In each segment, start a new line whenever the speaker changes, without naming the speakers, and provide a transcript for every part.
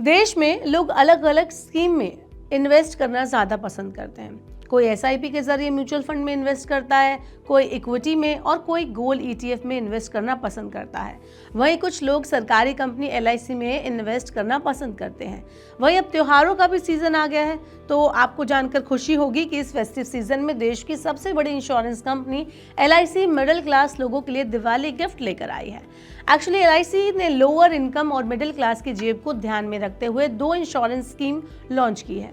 देश में लोग अलग अलग स्कीम में इन्वेस्ट करना ज़्यादा पसंद करते हैं। कोई एसआईपी के जरिए म्यूचुअल फंड में इन्वेस्ट करता है, कोई इक्विटी में और कोई गोल्ड ईटीएफ में इन्वेस्ट करना पसंद करता है। वहीं कुछ लोग सरकारी कंपनी एलआईसी में इन्वेस्ट करना पसंद करते हैं। वहीं अब त्योहारों का भी सीजन आ गया है, तो आपको जानकर खुशी होगी कि इस फेस्टिव सीजन में देश की सबसे बड़ी insurance company LIC middle class लोगों के लिए दिवाली गिफ्ट लेकर आई है। एक्चुअली एलआईसी ने लोअर इनकम और मिडिल क्लास की जेब को ध्यान में रखते हुए 2 इंश्योरेंस स्कीम लॉन्च की है।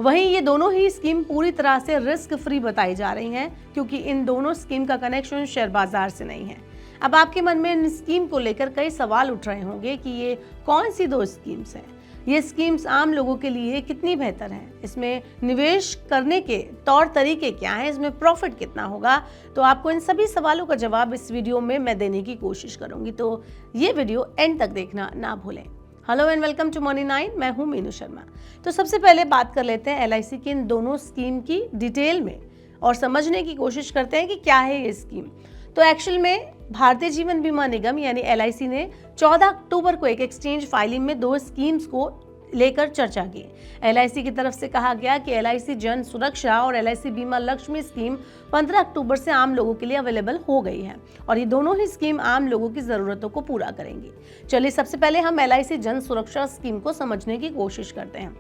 वहीं ये दोनों ही स्कीम पूरी तरह से रिस्क फ्री बताई जा रही हैं, क्योंकि इन दोनों स्कीम का कनेक्शन शेयर बाजार से नहीं है। अब आपके मन में इन स्कीम को लेकर कई सवाल उठ रहे होंगे कि ये कौन सी 2 स्कीम्स हैं, ये स्कीम्स आम लोगों के लिए कितनी बेहतर हैं, इसमें निवेश करने के तौर तरीके क्या हैं, इसमें प्रॉफिट कितना होगा। तो आपको इन सभी सवालों का जवाब इस वीडियो में मैं देने की कोशिश करूंगी, तो ये वीडियो एंड तक देखना ना भूलें। Hello and welcome to Money 9, मैं हूं मीनू शर्मा। तो सबसे पहले बात कर लेते हैं एलआईसी की इन दोनों स्कीम की डिटेल में और समझने की कोशिश करते हैं कि क्या है ये स्कीम। तो एक्चुअल में भारतीय जीवन बीमा निगम यानी एलआईसी ने 14 अक्टूबर को एक एक्सचेंज फाइलिंग में 2 स्कीम्स को लेकर चर्चा की। एलआईसी की तरफ से कहा गया कि एलआईसी जन सुरक्षा और एलआईसी बीमा लक्ष्मी स्कीम 15 अक्टूबर से आम लोगों के लिए अवेलेबल हो गई है और ये दोनों ही स्कीम आम लोगों की जरूरतों को पूरा करेंगी। चलिए सबसे पहले हम एलआईसी जन सुरक्षा स्कीम को समझने की कोशिश करते हैं।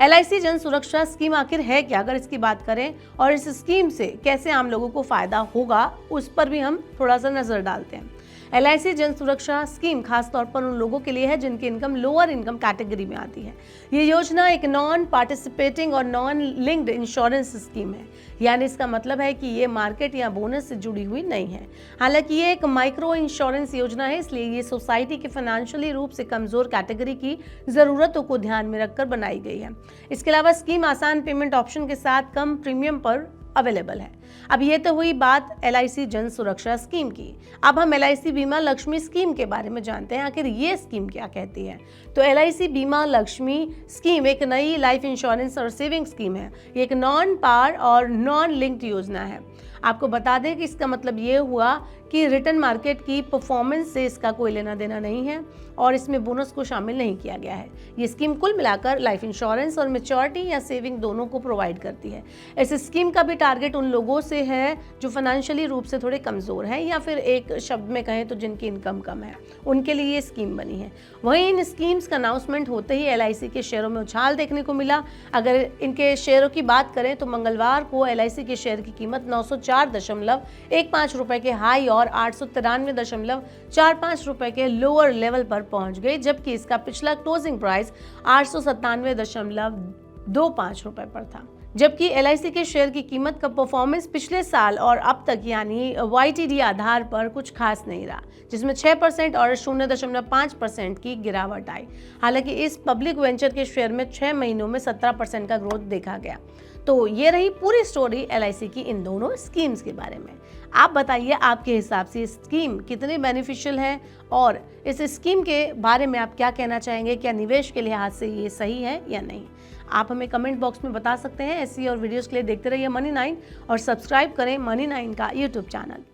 एलआईसी जन सुरक्षा स्कीम आखिर है क्या, अगर इसकी बात करें और इस स्कीम से कैसे आम लोगों को फायदा होगा उस पर भी हम थोड़ा सा नजर डालते हैं। एलआईसी जन सुरक्षा स्कीम खासतौर पर उन लोगों के लिए है जिनकी इनकम लोअर इनकम कैटेगरी में आती है। ये योजना एक नॉन पार्टिसिपेटिंग और नॉन लिंक्ड इंश्योरेंस स्कीम है, यानी इसका मतलब है कि ये मार्केट या बोनस से जुड़ी हुई नहीं है। हालांकि ये एक माइक्रो इंश्योरेंस योजना है, इसलिए ये सोसाइटी के फाइनेंशियली रूप से कमजोर कैटेगरी की जरूरतों को ध्यान में रखकर बनाई गई है। इसके अलावा स्कीम आसान पेमेंट ऑप्शन के साथ कम प्रीमियम पर अवेलेबल है। अब ये तो हुई बात एलआईसी जन सुरक्षा स्कीम की। अब हम एलआईसी बीमा लक्ष्मी स्कीम के बारे में जानते हैं, आखिर ये स्कीम क्या कहती है। तो एलआईसी बीमा लक्ष्मी स्कीम एक नई लाइफ इंश्योरेंस और सेविंग स्कीम है। ये एक नॉन पार और नॉन लिंक्ड योजना है। आपको बता दें कि इसका मतलब ये हुआ कि रिटर्न मार्केट की परफॉर्मेंस से इसका कोई लेना देना नहीं है और इसमें बोनस को शामिल नहीं किया गया है। ये स्कीम कुल मिलाकर लाइफ इंश्योरेंस और मैच्योरिटी या सेविंग दोनों को प्रोवाइड करती है। इस स्कीम का भी टारगेट उन लोगों से है जो फाइनेंशियली रूप से थोड़े कमज़ोर हैं या फिर एक शब्द में कहें तो जिनकी इनकम कम है, उनके लिए ये स्कीम बनी है। वहीं इन स्कीम्स का अनाउंसमेंट होते ही एलआईसी के शेयरों में उछाल देखने को मिला। अगर इनके शेयरों की बात करें तो मंगलवार को एलआईसी के शेयर की कीमत 904.15 रुपए के हाई और 893.45 रुपए के लोअर लेवल पर पहुंच गई, जबकि इसका पिछला क्लोजिंग प्राइस 897.25 रुपए पर था। जबकि एलआईसी के शेयर की कीमत का परफॉर्मेंस पिछले साल और अब तक यानी वाईटीडी आधार पर कुछ खास नहीं रहा, जिसमें 6% और 0.5% की गिरावट आई। हालांकि इस पब्लिक वेंचर के शेयर में 6 महीनों में 17% का ग्रोथ देखा गया। तो ये रही पूरी स्टोरी एलआईसी की इन दोनों स्कीम्स के बारे में। आप बताइए आपके हिसाब से स्कीम कितनी बेनिफिशियल है और इस स्कीम के बारे में आप क्या कहना चाहेंगे, क्या निवेश के लिहाज से ये सही है या नहीं। आप हमें कमेंट बॉक्स में बता सकते हैं। ऐसी और वीडियोस के लिए देखते रहिए मनी 9 और सब्सक्राइब करें मनी 9 का यूट्यूब चैनल।